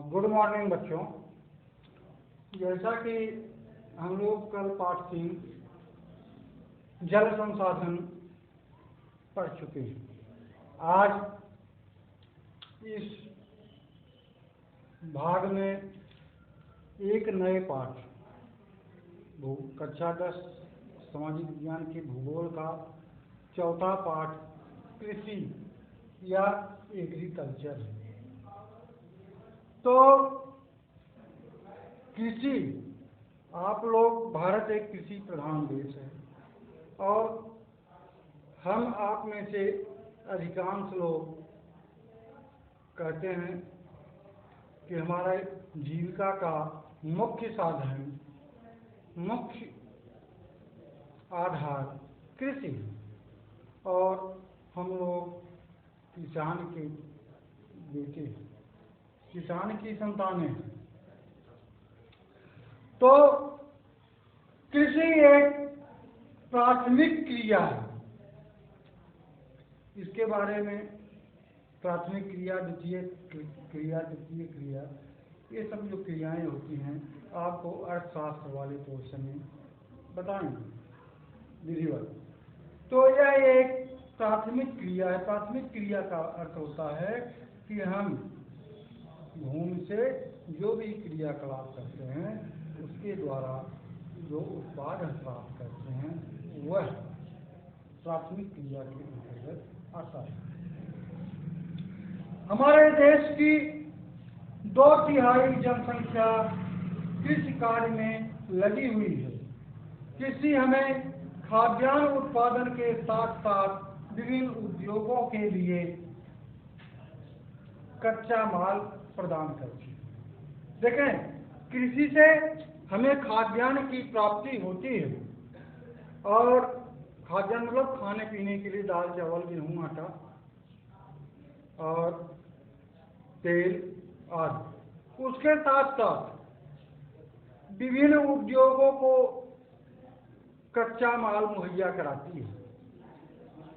Good morning बच्चों। जैसा कि हम लोग कल पाठ 3 जल संसाधन पढ़ चुके हैं, आज इस भाग में एक नए पाठ कक्षा 10 सामाजिक विज्ञान के भूगोल का चौथा पाठ कृषि या एग्रीकल्चर है। तो कृषि, आप लोग, भारत एक कृषि प्रधान देश है और हम आप में से अधिकांश लोग कहते हैं कि हमारा जीविका का मुख्य साधन, मुख्य आधार कृषि है और हम लोग किसान के बेटे हैं, किसान की संतानें हैं। तो कृषि एक प्राथमिक क्रिया है। इसके बारे में प्राथमिक क्रिया, द्वितीय क्रिया, तृतीय क्रिया, ये सब जो क्रियाएं होती हैं आपको अर्थशास्त्र वाले पोर्शन में बताएंगे विधिवत। तो यह एक प्राथमिक क्रिया है। प्राथमिक क्रिया का अर्थ होता है कि हम भूमि से जो भी क्रियाकलाप करते हैं उसके द्वारा जो उत्पाद हम प्राप्त करते हैं वह प्राथमिक क्रिया के अंतर्गत आता है। हमारे देश की 2/3 जनसंख्या कृषि कार्य में लगी हुई है। कृषि हमें खाद्यान्न उत्पादन के साथ साथ विभिन्न उद्योगों के लिए कच्चा माल प्रदान करती है। देखें, कृषि से हमें खाद्यान्न की प्राप्ति होती है और खाद्यान्न मतलब खाने पीने के लिए दाल, चावल, गेहूं, आटा और तेल आदि। उसके साथ साथ विभिन्न उद्योगों को कच्चा माल मुहैया कराती है।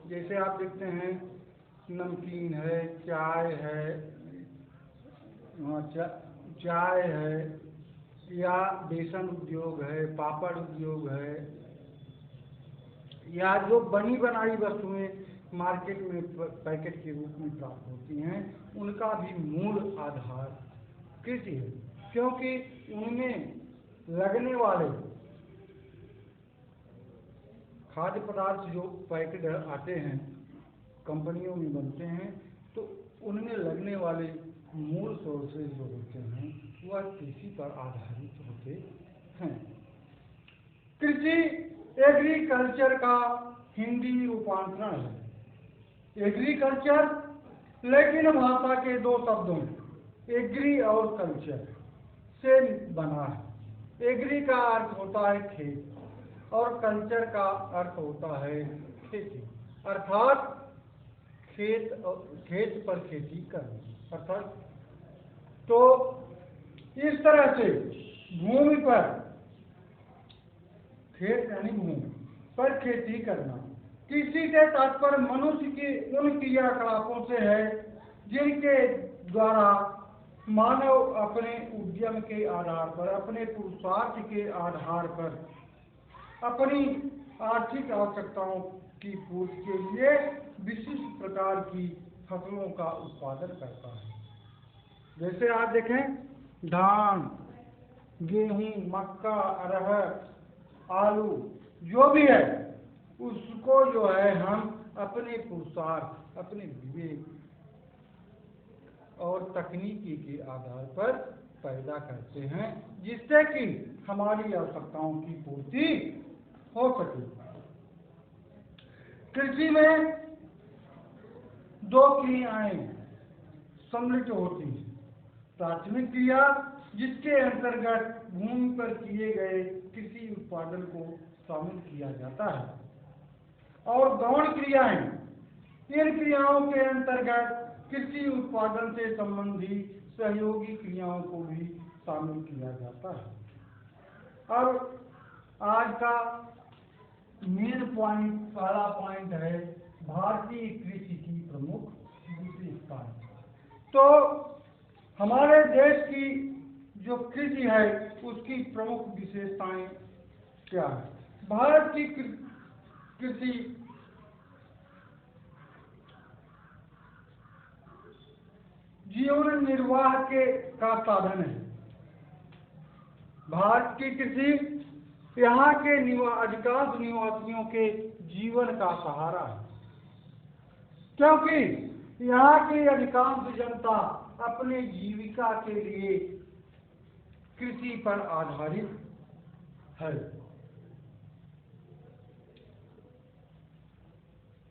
जैसे आप देखते हैं नमकीन है, चाय है या बेसन उद्योग है, पापड़ उद्योग है, या जो बनी बनाई वस्तुएं मार्केट में पैकेट के रूप में प्राप्त होती हैं उनका भी मूल आधार कृषि है। क्योंकि उनमें लगने वाले खाद्य पदार्थ जो पैकेट आते हैं, कंपनियों में बनते हैं, तो उनमें लगने वाले मूल सोर्सेज जो होते हैं वह कृषि पर आधारित होते हैं। कृषि एग्रीकल्चर का हिंदी रूपांतरण है। एग्रीकल्चर लैटिन भाषा के 2 शब्दों एग्री और कल्चर से बना है। एग्री का अर्थ होता है खेत और कल्चर का अर्थ होता है खेती, अर्थात खेत पर खेती करना। अर्थात तो इस तरह से भूमि पर, खेत यानी भूमि पर खेती करना। कृषि से तात्पर्य मनुष्य के उन क्रियाकलापों से है जिनके द्वारा मानव अपने उद्यम के आधार पर, अपने पुरुषार्थ के आधार पर अपनी आर्थिक आवश्यकताओं की पूर्ति के लिए विशिष्ट प्रकार की फसलों का उत्पादन करता है। जैसे आप देखें, धान, गेहूं, मक्का, अरहर, आलू जो भी है उसको जो है हम अपने पुरुषार्थ, अपने विवेक और तकनीकी के आधार पर पैदा करते हैं जिससे कि हमारी आवश्यकताओं की पूर्ति हो सके। कृषि में 2 क्रियाएं सम्मिलित होती हैं। प्राथमिक क्रिया, जिसके अंतर्गत भूमि पर किए गए कृषि उत्पादन को शामिल किया जाता है, और गौण क्रियाएं, इन क्रियाओं के अंतर्गत कृषि उत्पादन से संबंधी सहयोगी क्रियाओं को भी शामिल किया जाता है। और आज का मेन पॉइंट, पहला पॉइंट है भारतीय कृषि की प्रमुख विशेषताएं। तो हमारे देश की जो कृषि है उसकी प्रमुख विशेषताएं क्या है? भारत की कृषि जीवन निर्वाह का साधन है। भारत की कृषि यहाँ के अधिकांश निवासियों के जीवन का सहारा है, क्योंकि यहाँ की अधिकांश जनता अपने जीविका के लिए कृषि पर आधारित है।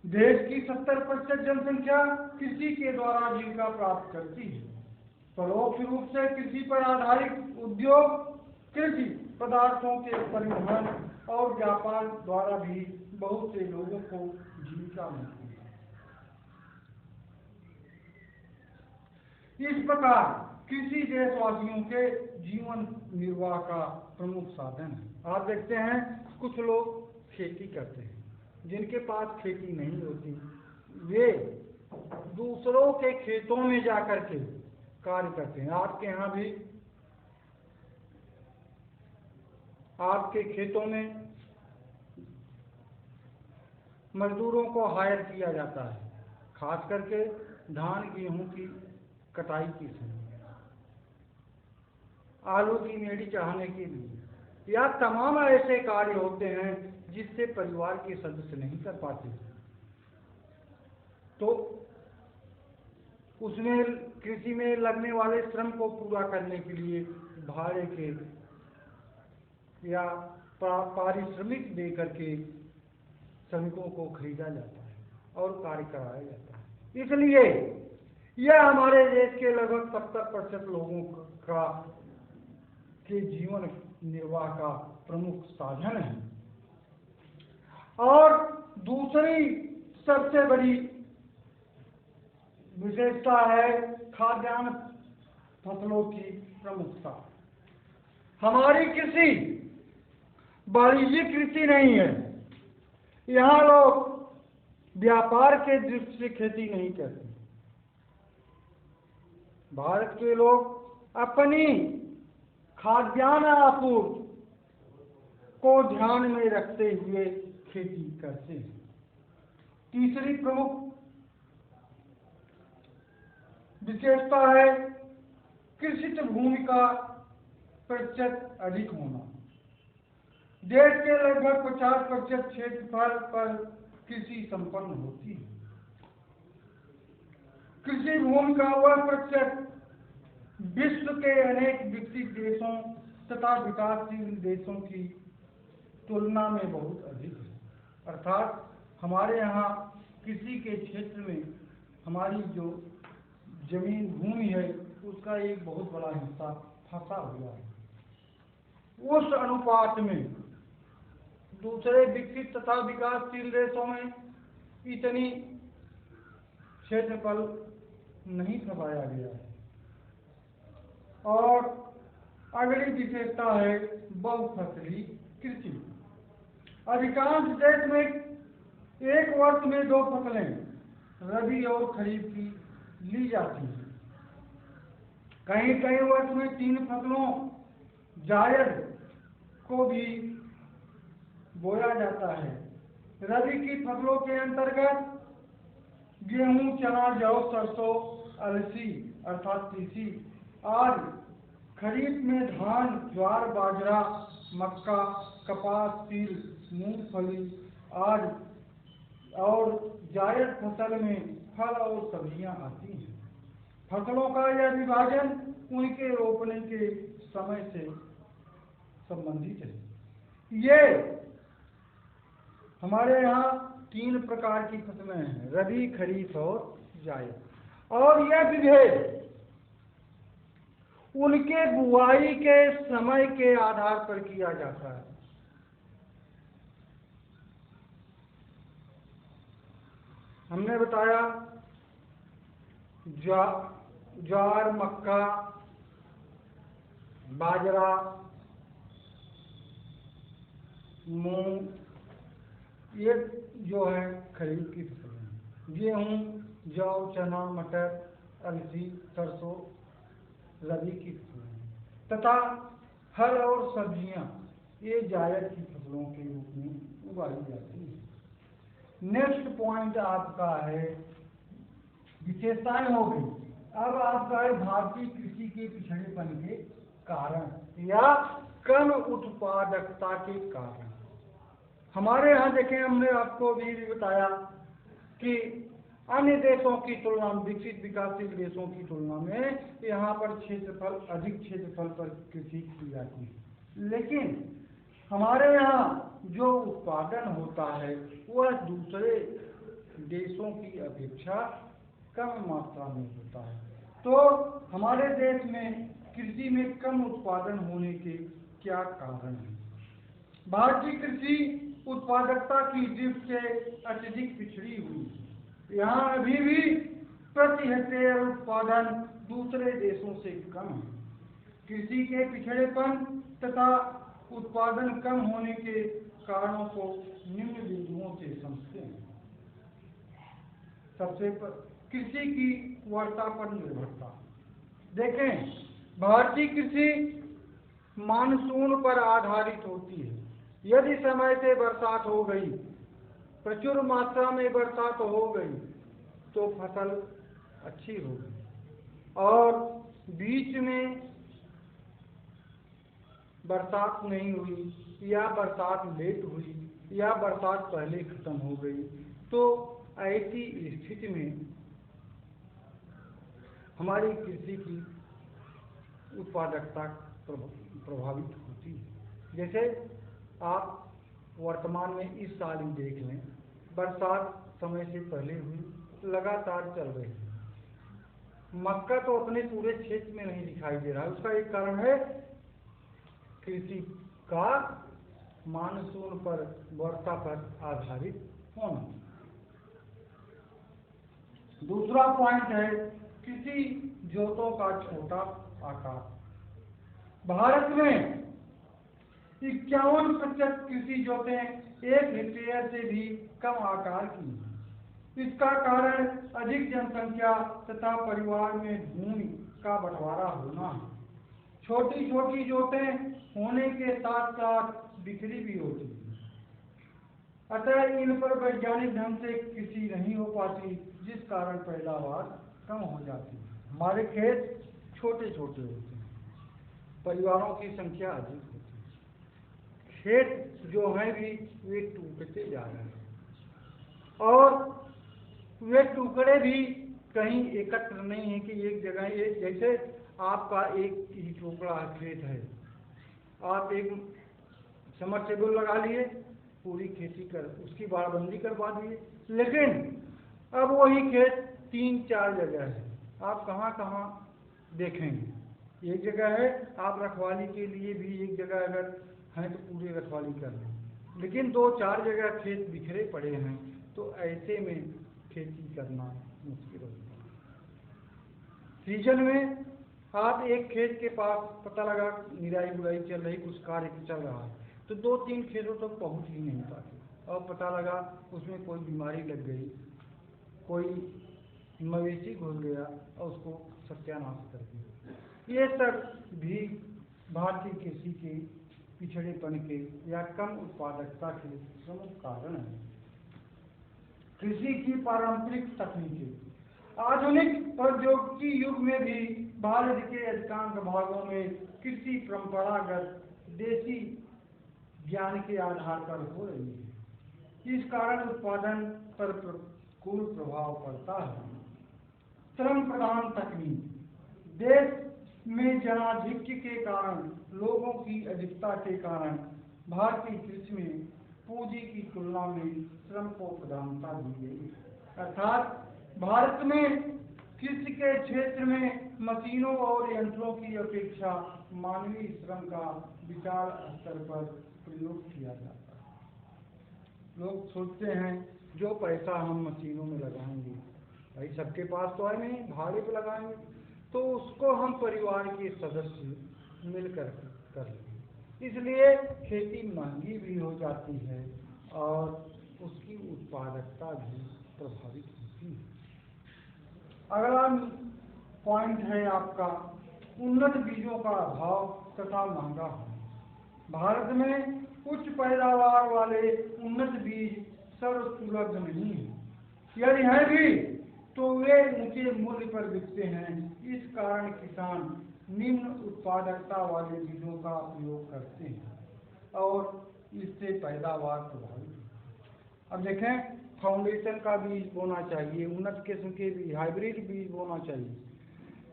देश की 70% जनसंख्या कृषि के द्वारा जीविका प्राप्त करती है। परोक्ष रूप से कृषि पर आधारित उद्योग कृषि पदार्थों के परिवहन और व्यापार द्वारा भी बहुत से लोगों को जीविका मिलती है। इस प्रकार कृषि देशवासियों के जीवन निर्वाह का प्रमुख साधन है। आप देखते हैं कुछ लोग खेती करते हैं, जिनके पास खेती नहीं होती वे दूसरों के खेतों में जाकर के कार्य करते हैं। आपके यहाँ भी आपके खेतों में मजदूरों को हायर किया जाता है, खास करके धान गेहूं की कटाई के समय, आलू की मेड़ी चढ़ाने के लिए, या तमाम ऐसे कार्य होते हैं जिससे परिवार के सदस्य नहीं कर पाते, तो उसमें कृषि में लगने वाले श्रम को पूरा करने के लिए भाड़े के या पारिश्रमिक दे करके श्रमिकों को खरीदा जाता है और कार्य कराया जाता है। इसलिए यह हमारे देश के लगभग 70% लोगों का के जीवन निर्वाह का प्रमुख साधन है। और दूसरी सबसे बड़ी विशेषता है खाद्यान्न फसलों की प्रमुखता। हमारी कृषि वाणिज्यिक कृषि नहीं है। यहाँ लोग व्यापार के दृष्टि से खेती नहीं करते। भारत के लोग अपनी खाद्यान्न आपूर्ति को ध्यान में रखते हुए खेती करते हैं। तीसरी प्रमुख विशेषता है कृषित भूमि का प्रतिशत अधिक होना। देश के लगभग 50% क्षेत्रफल पर कृषि संपन्न होती है। कृषि भूमि का वह प्रतिशत विश्व के अनेक विकसित देशों तथा विकासशील देशों की तुलना में बहुत अधिक है। अर्थात हमारे यहाँ कृषि के क्षेत्र में हमारी जो जमीन भूमि है उसका एक बहुत बड़ा हिस्सा फंसा हुआ है। उस अनुपात में दूसरे विकसित तथा विकासशील देशों में इतनी क्षेत्रफल नहीं छपाया गया है। और अगली विशेषता है बहुफसली कृषि। अधिकांश देश में एक वर्ष में 2 फसलें रबी और खरीफ की ली जाती हैं। कहीं कहीं वर्ष में 3 फसलों जायद को भी बोया जाता है। रबी की फसलों के अंतर्गत गेहूं, चना, जौ, सरसों, अलसी अर्थात तीसी आदि। खरीफ में धान, ज्वार, बाजरा, मक्का, कपास, तिल, मूंगफली आदि। और जायद फसल में फल और सब्जियां आती हैं। फसलों का यह विभाजन उनके रोपने के समय से संबंधित है। ये हमारे यहाँ 3 प्रकार की फसलें हैं, रबी, खरीफ और जायद। और यह विभेद उनके बुआई के समय के आधार पर किया जाता है। हमने बताया ज्वार, मक्का, बाजरा, मूंग, ये जो है खरीफ की फसलें हैं। गेहूं, जौ, चना, मटर, अलसी, सरसों रबी की फसलें हैं तथा फल और सब्जियां ये जायद की फसलों के रूप में उगाई जाती है। नेक्स्ट पॉइंट आपका है विशेषताएं हो गई। अब आपका है भारतीय कृषि के पिछड़ेपन के कारण या कम उत्पादकता के कारण। हमारे यहाँ देखें, हमने आपको भी बताया कि अन्य देशों की तुलना में, विकसित विकासशील देशों की तुलना में यहाँ पर अधिक क्षेत्रफल पर कृषि की जाती है, लेकिन हमारे यहाँ जो उत्पादन होता है वह दूसरे देशों की अपेक्षा कम मात्रा में होता है। तो हमारे देश में कृषि में कम उत्पादन होने के क्या कारण हैं? भारतीय कृषि उत्पादकता की दृष्टि से अत्यधिक पिछड़ी हुई है। यहाँ अभी भी प्रति हेक्टेयर उत्पादन दूसरे देशों से कम है। कृषि के पिछड़ेपन तथा उत्पादन कम होने के कारणों को निम्न बिंदुओं से समझते हैं। सबसे कृषि की वर्षा पर निर्भरता। देखें, भारतीय कृषि मानसून पर आधारित होती है। यदि समय से बरसात हो गई, प्रचुर मात्रा में बरसात हो गई तो फसल अच्छी होगी, और बीच में बरसात नहीं हुई या बरसात लेट हुई या बरसात पहले खत्म हो गई तो ऐसी स्थिति में हमारी कृषि की उत्पादकता प्रभावित होती है। जैसे आप वर्तमान में इस साल ही देख लें, बरसात समय से पहले हुई, लगातार चल रही है। मक्का तो अपने पूरे क्षेत्र में नहीं दिखाई दे रहा है। उसका एक कारण है कृषि का मानसून पर, वर्षा पर आधारित होना। दूसरा पॉइंट है कृषि जोतों का छोटा आकार। भारत में 51% कृषि जोतें 1 हेक्टेयर से भी कम आकार की हैं। इसका कारण अधिक जनसंख्या तथा परिवार में भूमि का बंटवारा होना है। छोटी छोटी जोतें होने के साथ साथ बिखरी भी होती हैं, अतः इन पर वैज्ञानिक ढंग से कृषि नहीं हो पाती, जिस कारण पैदावार कम हो जाती है। हमारे खेत छोटे छोटे होते हैं, परिवारों की संख्या अधिक होती है, खेत जो हैं भी वे टूटते जा रहे हैं, और वे टुकड़े भी कहीं एकत्र नहीं है कि एक जगह। ये जैसे आपका एक ही टुकड़ा खेत है, आप एक समरसेबल लगा लिए, पूरी खेती कर, उसकी बाड़बंदी करवा दिए, लेकिन अब वही खेत 3-4 जगह है, आप कहाँ कहाँ देखेंगे। एक जगह है, आप रखवाली के लिए भी एक जगह अगर हैं तो पूरी रखवाली कर लें, लेकिन 2-4 जगह खेत बिखरे पड़े हैं, तो ऐसे में खेती करना मुश्किल होता है। सीजन में आप एक खेत के पास पता लगा निराई गुड़ाई चल रही, कुछ कार्य चल रहा है, तो 2-3 खेतों तक पहुंच ही नहीं पाते, और पता लगा उसमें कोई बीमारी लग गई, कोई मवेशी घुस गया और उसको सत्यानाश कर दिया। ये सब भी भारतीय कृषि के पिछड़ेपन के या कम उत्पादकता के प्रमुख कारण हैं। कृषि की पारंपरिक तकनीकें। आधुनिक प्रौद्योगिकी युग में भी भारत के अधिकांश भागों में कृषि परंपरागत देसी ज्ञान के आधार पर हो रही है। इस कारण उत्पादन पर प्रतिकूल प्रभाव पड़ता है। श्रम प्रधान तकनीक। देश में जनाधिक्य के कारण, लोगों की अधिकता के कारण भारतीय कृषि में पूंजी की तुलना में श्रम को प्रधानता दी गई। अर्थात भारत में कृषि के क्षेत्र में मशीनों और यंत्रों की अपेक्षा मानवीय श्रम का विशाल स्तर पर प्रयोग किया जाता है। लोग सोचते हैं जो पैसा हम मशीनों में लगाएंगे, भाई सबके पास तो है नहीं, भाड़े पे लगाएंगे, तो उसको हम परिवार के सदस्य मिलकर कर लेंगे। इसलिए खेती महंगी भी हो जाती है और उसकी उत्पादकता भी प्रभावित होती है। अगला पॉइंट है आपका उन्नत बीजों का अभाव तथा महंगा होना। भारत में उच्च पैदावार वाले उन्नत बीज सर्वसुलभ नहीं है, यदि है भी तो वे ऊंचे मूल्य पर बिकते हैं। इस कारण किसान निम्न उत्पादकता वाले बीजों का प्रयोग करते हैं और इससे पैदावार प्रभावित है। अब देखें, फाउंडेशन का बीज बोना चाहिए, उन्नत किस्म के बीज, हाइब्रिड बीज बोना चाहिए।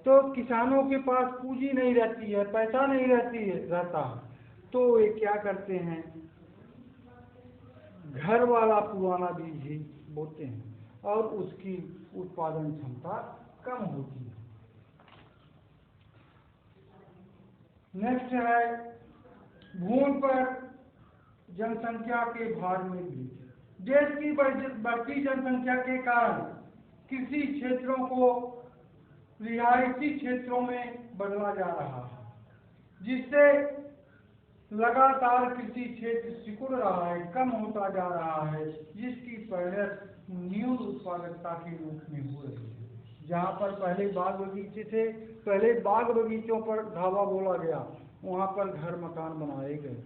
तो किसानों के पास पूंजी नहीं रहती है, पैसा नहीं रहता, तो वे क्या करते हैं, घर वाला पुराना बीज ही बोते हैं और उसकी उत्पादन क्षमता कम होती है। नेक्स्ट है भूमि पर जनसंख्या के भार में वृद्धि। देश की बढ़ती जनसंख्या के कारण कृषि क्षेत्रों को रिहायशी क्षेत्रों में बदला जा रहा है, जिससे लगातार कृषि क्षेत्र सिकुड़ रहा है, कम होता जा रहा है, जिसकी परिणत न्यून उत्पादकता के रूप में हो रही है। जहाँ पर पहले बाग बगीचे थे, पहले बाग बगीचों पर ढाबा बोला गया, वहाँ पर घर मकान बनाए गए।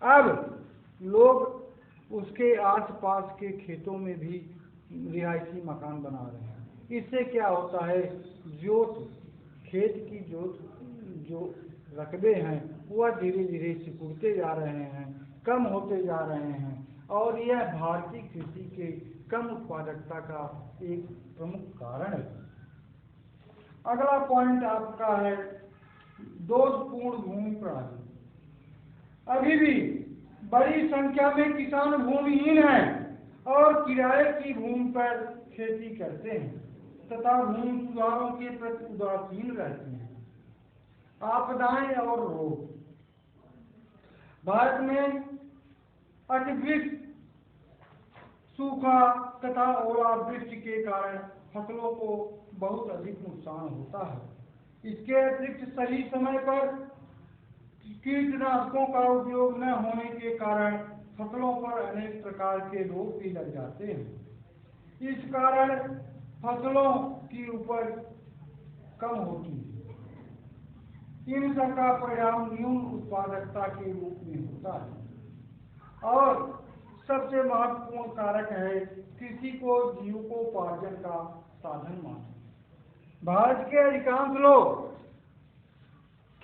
अब लोग उसके आसपास के खेतों में भी रिहायशी मकान बना रहे हैं। इससे क्या होता है, खेत की जो रकबे हैं वह धीरे धीरे सिकुड़ते जा रहे हैं, कम होते जा रहे हैं, और यह भारतीय कृषि के कम उत्पादकता का एक प्रमुख कारण है। अगला पॉइंट आपका है दोषपूर्ण भूमि प्रणाली। अभी भी बड़ी संख्या में किसान भूमिहीन हैं और किराए की भूमि पर खेती करते हैं तथा भूमि सुधारों के प्रति उदासीन रहते हैं। आपदाएं और रोग। भारत में अतिवृष्टि, सूखा तथा ओलावृष्टि के कारण फसलों को बहुत अधिक नुकसान होता है। इसके अतिरिक्त सही समय पर कीटनाशकों का उपयोग न होने के कारण फसलों पर अनेक प्रकार के रोग भी लग जाते हैं। इस कारण फसलों की उपज कम होती है। इन सब का परिणाम न्यून उत्पादकता के रूप में होता है। और सबसे महत्वपूर्ण कारक है कृषि को जीविकोपार्जन का साधन माना। भारत के अधिकांश लोग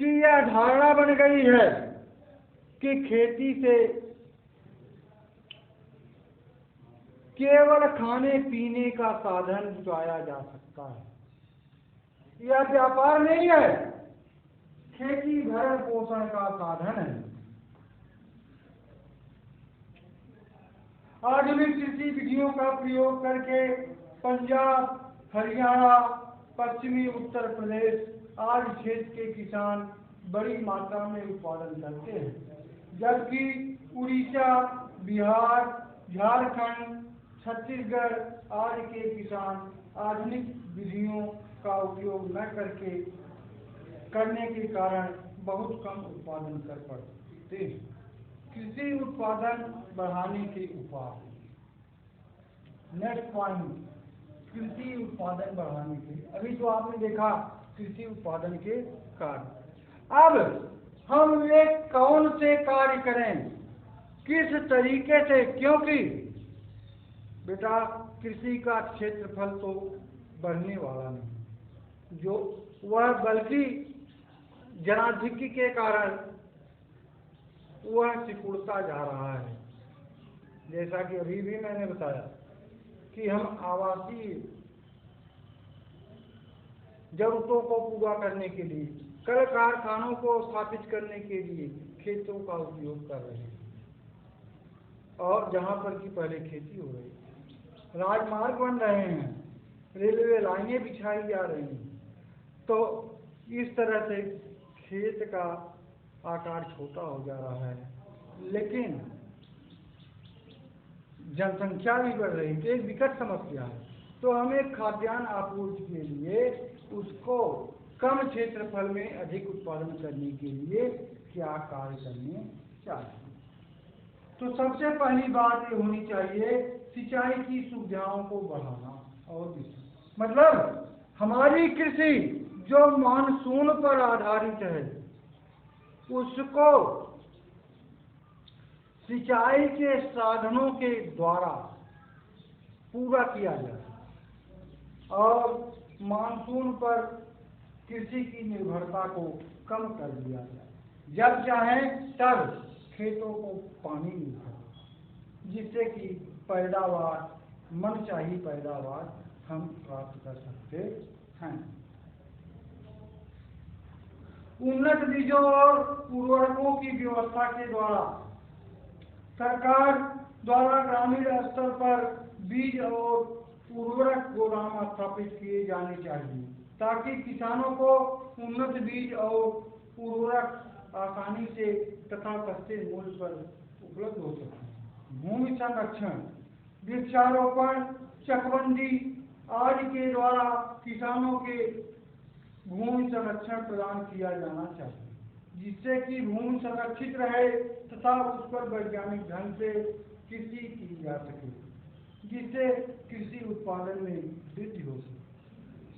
की यह धारणा बन गई है कि खेती से केवल खाने पीने का साधन जुटाया जा सकता है। यह व्यापार नहीं है, खेती भरण पोषण का साधन है। आधुनिक कृषि विधियों का प्रयोग करके पंजाब, हरियाणा, पश्चिमी उत्तर प्रदेश आदि क्षेत्र के किसान बड़ी मात्रा में उत्पादन करते हैं, जबकि उड़ीसा, बिहार, झारखंड, छत्तीसगढ़ आदि के किसान आधुनिक विधियों का उपयोग न करने के कारण बहुत कम उत्पादन कर पाते हैं। कृषि उत्पादन बढ़ाने के उपाय। नेक्स्ट पॉइंट, कृषि उत्पादन बढ़ाने के। अभी तो आपने देखा कृषि उत्पादन के कार्य। अब हम वे कौन से कार्य करें, किस तरीके से, क्योंकि बेटा कृषि का क्षेत्रफल तो बढ़ने वाला नहीं, जो वह बल्कि जनाधिक्य के कारण वह सिकुड़ता जा रहा है। जैसा कि अभी भी मैंने बताया कि हम आवासीय जरूरतों को पूरा करने के लिए, कल कारखानों को स्थापित करने के लिए खेतों का उपयोग कर रहे हैं, और जहाँ पर कि पहले खेती हो रही, राजमार्ग बन रहे हैं, रेलवे लाइनें बिछाई जा रही हैं, तो इस तरह से खेत का आकार छोटा हो जा रहा है, लेकिन जनसंख्या भी बढ़ रही है, एक विकट समस्या है। तो हमें खाद्यान्न आपूर्ति के लिए उसको कम क्षेत्रफल में अधिक उत्पादन करने के लिए क्या कार्य करने चाहिए। तो सबसे पहली बात ये होनी चाहिए सिंचाई की सुविधाओं को बढ़ाना। और मतलब हमारी कृषि जो मानसून पर आधारित है उसको सिंचाई के साधनों के द्वारा पूरा किया जाए और मानसून पर कृषि की निर्भरता को कम कर दिया जाए। जब चाहे तब खेतों को पानी मिलता जिससे कि पैदावार, मनचाही पैदावार हम प्राप्त कर सकते हैं। उन्नत बीजों और उर्वरकों की व्यवस्था के द्वारा सरकार द्वारा ग्रामीण स्तर पर बीज और उर्वरक गोदाम स्थापित किए जाने चाहिए ताकि किसानों को उन्नत बीज और उर्वरक आसानी से तथा सस्ते मूल्य पर उपलब्ध हो सके। भूमि संरक्षण, वृक्षारोपण, चकबंदी आदि के द्वारा किसानों के भूमि संरक्षण प्रदान किया जाना चाहिए जिससे कि भूमि संरक्षित रहे तथा उस पर वैज्ञानिक ढंग से कृषि की जा सके जिससे कृषि उत्पादन में वृद्धि हो सके।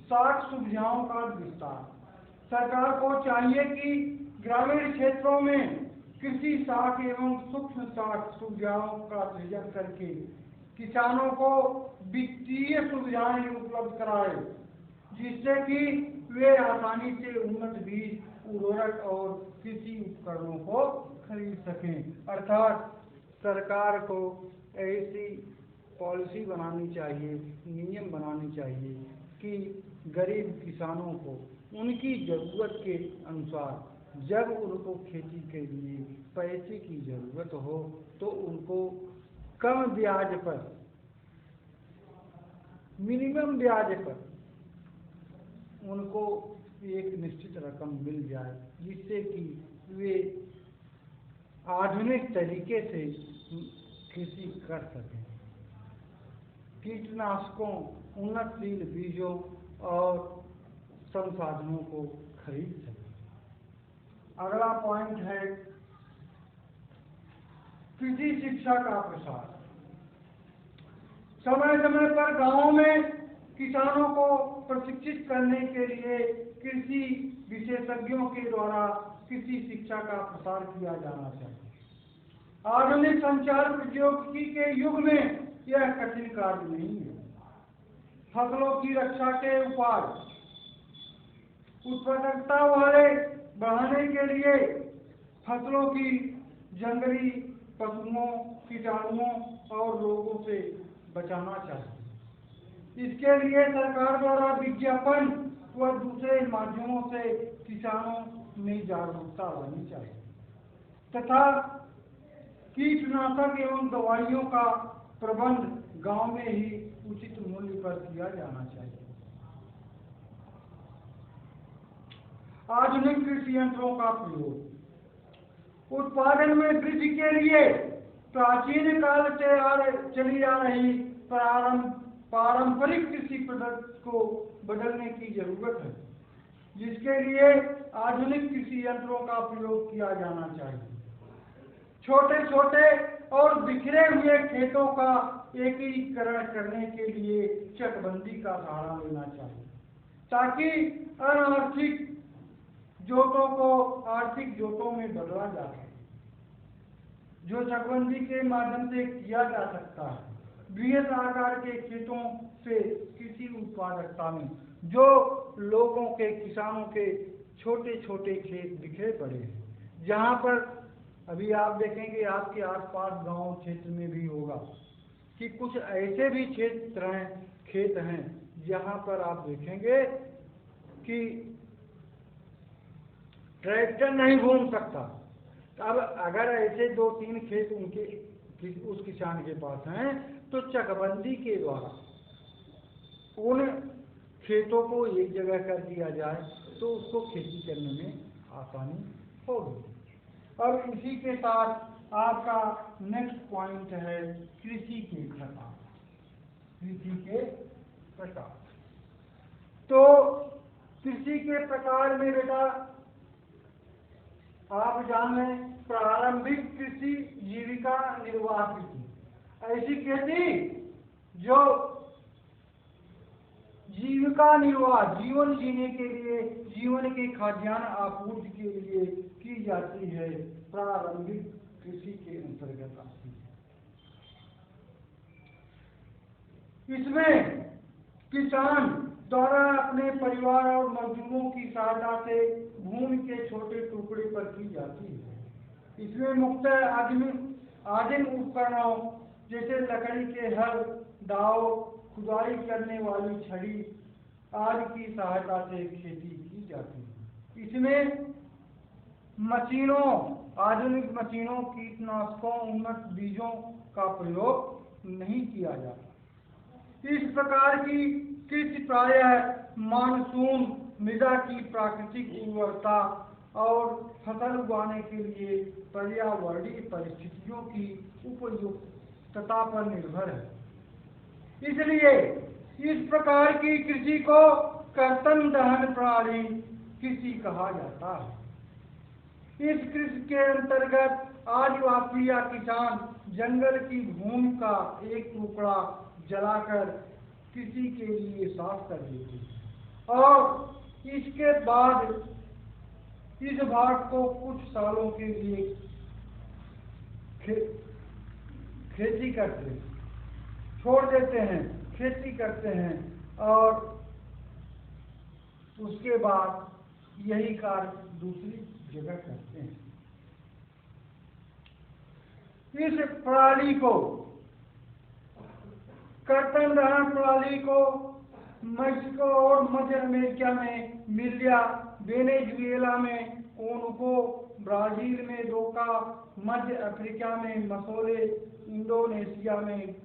साख सुविधाओं का विस्तार, सरकार को चाहिए कि ग्रामीण क्षेत्रों में कृषि साख एवं सूक्ष्म साख सुविधाओं का सृजन करके किसानों को वित्तीय सुविधाएं उपलब्ध कराए जिससे कि वे आसानी से उन्नत बीज, उर्वरक और कृषि उपकरणों को खरीद सकें। अर्थात सरकार को ऐसी पॉलिसी बनानी चाहिए, नियम बनाने चाहिए कि गरीब किसानों को उनकी ज़रूरत के अनुसार जब उनको खेती के लिए पैसे की ज़रूरत हो तो उनको कम ब्याज पर, मिनिमम ब्याज पर उनको एक निश्चित रकम मिल जाए जिससे कि वे आधुनिक तरीके से कृषि कर सकें, कीटनाशकों, उन्नतशील बीजों और संसाधनों को खरीद सकें। अगला पॉइंट है कृषि शिक्षा का प्रसार। समय समय पर गांवों में किसानों को प्रशिक्षित करने के लिए कृषि विशेषज्ञों के द्वारा कृषि शिक्षा का प्रसार किया जाना चाहिए। आधुनिक संचार प्रौद्योगिकी के युग में यह कठिन कार्य नहीं है। फसलों की रक्षा के उपाय, उत्पादकता वाले बढ़ाने के लिए फसलों की जंगली पशुओं, कीटाणुओं और रोगों से बचाना चाहिए। इसके लिए सरकार द्वारा विज्ञापन व दूसरे माध्यमों से किसानों में जागरूकता लानी चाहिए तथा कीटनाशक एवं दवाइयों का प्रबंध गांव में ही उचित मूल्य पर किया जाना चाहिए। आधुनिक कृषि यंत्रों का प्रयोग, उत्पादन में वृद्धि के लिए प्राचीन काल से चली आ रही पारंपरिक कृषि पद्धति को बदलने की जरूरत है जिसके लिए आधुनिक कृषि यंत्रों का प्रयोग किया जाना चाहिए। छोटे छोटे और बिखरे हुए खेतों का एकीकरण करने के लिए चकबंदी का सहारा लेना चाहिए ताकि अनार्थिक जोतों को आर्थिक जोतों में बदला जा सके, जो चकबंदी के माध्यम से किया जा सकता है। बृहद आकार के खेतों से कृषि उत्पादकता में जो लोगों के, किसानों के छोटे छोटे खेत बिखरे पड़े हैं, जहाँ पर अभी आप देखेंगे आपके आसपास गांव क्षेत्र में भी होगा कि कुछ ऐसे भी क्षेत्र हैं, खेत हैं जहाँ पर आप देखेंगे कि ट्रैक्टर नहीं घूम सकता। अब अगर ऐसे 2-3 खेत उस किसान के पास हैं तो चकबंदी के द्वारा उन खेतों को एक जगह कर दिया जाए तो उसको खेती करने में आसानी होगी। अब इसी के साथ आपका नेक्स्ट पॉइंट है कृषि के प्रकार। कृषि के प्रकार, तो कृषि के प्रकार में बेटा आप जाने प्रारंभिक कृषि, जीविका निर्वाह कृषि, ऐसी खेती जो जीविका निर्वाह, जीवन जीने के लिए, जीवन के खाद्यान्न आपूर्ति के लिए की जाती है, प्रारंभिक कृषि के अंतर्गत आती है। इसमें किसान द्वारा अपने परिवार और मजदूरों की सहायता से भूमि के छोटे टुकड़े पर की जाती है। इसमें मुख्यतः आदिम उपकरणों जैसे लकड़ी के हल, दाव, खुदाई करने वाली छड़ी आदि की सहायता से खेती की जाती है। इसमें मशीनों, आधुनिक मशीनों, कीटनाशकों, उन्नत बीजों का प्रयोग नहीं किया जाता। इस प्रकार की कृषि प्रायः मानसून, मृदा की प्राकृतिक उर्वरता और फसल उगाने के लिए पर्यावरणीय परिस्थितियों की उपयुक्तता पर निर्भर है। इसलिए इस प्रकार की कृषि को कर्तन दहन प्रणाली कृषि कहा जाता है। इस कृषि के अंतर्गत आदिवासी या किसान जंगल की भूमि का एक टुकड़ा जलाकर कृषि के लिए साफ कर देते हैं और इसके बाद इस भाग को कुछ सालों के लिए खेती करते हैं, छोड़ देते हैं, खेती करते हैं और उसके बाद यही कार्य दूसरी जगह करते हैं। इस प्रणाली को, कर्तन दहन प्रणाली को मैक्सिको और मध्य अमेरिका में मिलिया, वेनेजुएला में कोनगो, ब्राजील में डोका, मध्य अफ्रीका में मसोले, इंडोनेशिया में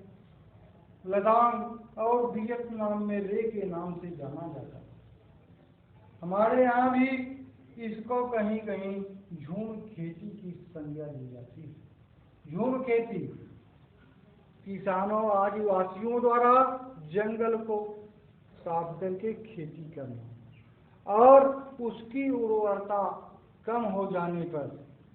लदांग और वियतनाम में रे के नाम से जाना जाता है। हमारे यहाँ भी इसको कहीं कहीं झूम खेती की संज्ञा दी जाती है। झूम खेती किसानों, आदिवासियों द्वारा जंगल को साफ करके खेती करना और उसकी उर्वरता कम हो जाने पर,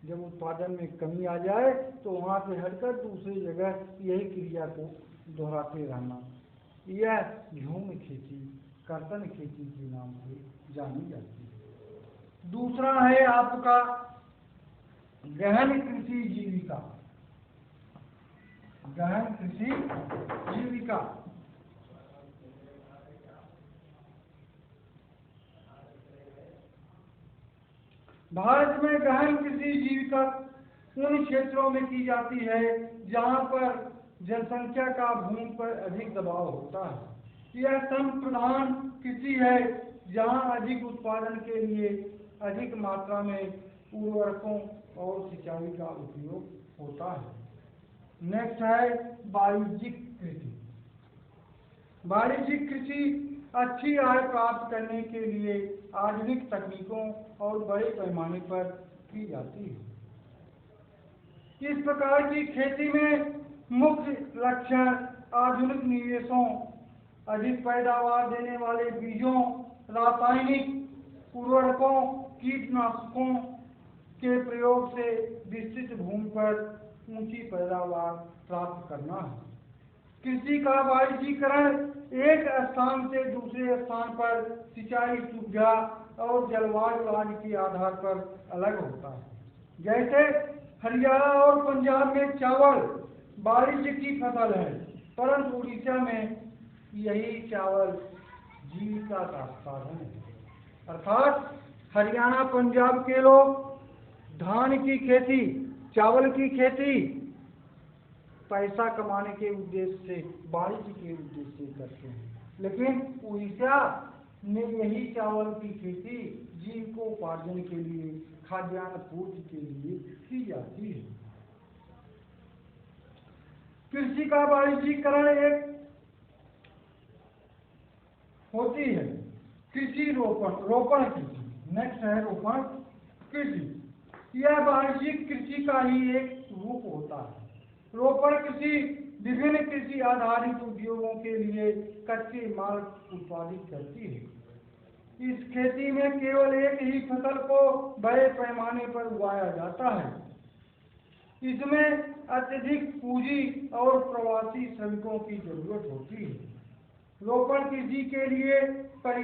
जब उत्पादन में कमी आ जाए तो वहाँ से हटकर दूसरी जगह यही क्रिया को दोहराते रहना, यह झूम खेती, कर्तन खेती के नाम से जानी जाती है। दूसरा है आपका गहन कृषि जीविका। गहन कृषि जीविका भारत में गहन कृषि जीविका उन क्षेत्रों में की जाती है जहां पर जनसंख्या का भूमि पर अधिक दबाव होता है। यह संप्रधान कृषि है जहां अधिक उत्पादन के लिए अधिक मात्रा में उर्वरकों और सिंचाई का उपयोग होता है। नेक्स्ट है वाणिज्यिक कृषि। वाणिज्यिक कृषि अच्छी आय प्राप्त करने के लिए आधुनिक तकनीकों और बड़े पैमाने पर की जाती है। इस प्रकार की खेती में मुख्य लक्षण आधुनिक निवेशों, अधिक पैदावार देने वाले बीजों, रासायनिक उर्वरकों, कीटनाशकों के प्रयोग से विस्तृत भूमि पर ऊंची पैदावार प्राप्त करना है। कृषि का वाणिज्यीकरण एक स्थान से दूसरे स्थान पर सिंचाई सुविधा और जलवायु आदि के आधार पर अलग होता है। जैसे हरियाणा और पंजाब में चावल वाणिज्य की फसल है, परंतु उड़ीसा में यही चावल जीविका का साधन है। अर्थात हरियाणा पंजाब के लोग धान की खेती, चावल की खेती पैसा कमाने के उद्देश्य से, वाणिज्य के उद्देश्य से करते हैं, लेकिन उड़ीसा में यही चावल की खेती जीविकोपार्जन के लिए, खाद्यान्न पूर्ति के लिए की जाती है। कृषि का वाणिज्यीकरण एक होती है कृषि रोपण कृषि। नेक्स्ट है रोपण कृषि। यह वाणिज्यिक कृषि का ही एक रूप होता है। रोपण कृषि विभिन्न कृषि आधारित उद्योगों के लिए कच्चे माल उत्पादित करती है। इस खेती में केवल एक ही फसल को बड़े पैमाने पर उगाया जाता है। इसमें अत्यधिक पूंजी और प्रवासी श्रमिकों की जरूरत होती है। रोपण कृषि के लिए परिवहन